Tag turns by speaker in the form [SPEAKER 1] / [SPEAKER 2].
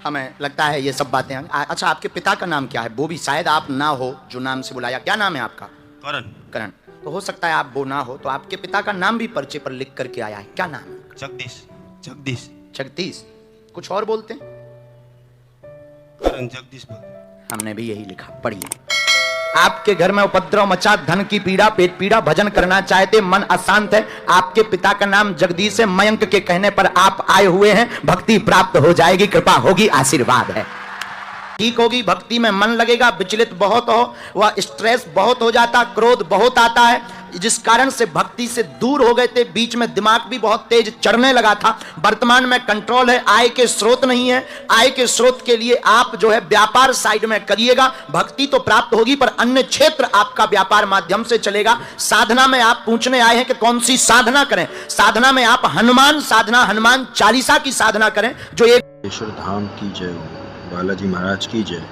[SPEAKER 1] हमें लगता है ये सब बातें। अच्छा, आपके पिता का नाम क्या है? वो भी शायद आप ना हो जो नाम से बुलाया। क्या नाम है आपका?
[SPEAKER 2] करण।
[SPEAKER 1] करण। तो हो सकता है आप वो ना हो, तो आपके पिता का नाम भी पर्चे पर लिख करके आया है। क्या नाम है?
[SPEAKER 2] जगदीश। जगदीश।
[SPEAKER 1] जगदीश। कुछ और बोलते हैं?
[SPEAKER 2] करण जगदीश बोलते।
[SPEAKER 1] हमने भी यही लिखा, पढ़िए। आपके घर में उपद्रव मचा, धन की पीड़ा, पेट पीड़ा, भजन करना चाहते, मन अशांत है। आपके पिता का नाम जगदीश है। मयंक के कहने पर आप आए हुए हैं। भक्ति प्राप्त हो जाएगी, कृपा होगी, आशीर्वाद है। ठीक होगी, भक्ति में मन लगेगा। विचलित बहुत हो, वह स्ट्रेस बहुत हो जाता, क्रोध बहुत आता है, जिस कारण से भक्ति से दूर हो गए थे। बीच में दिमाग भी बहुत तेज चढ़ने लगा था। वर्तमान में कंट्रोल है। आय के स्रोत नहीं है। आय के स्रोत के लिए आप जो है व्यापार साइड में करिएगा। भक्ति तो प्राप्त होगी, पर अन्य क्षेत्र आपका व्यापार माध्यम से चलेगा। साधना में आप पूछने आए हैं कि कौन सी साधना करें। साधना में आप हनुमान साधना, हनुमान चालीसा की साधना करें, जो एक
[SPEAKER 3] धाम की जय, बालाजी महाराज की जय।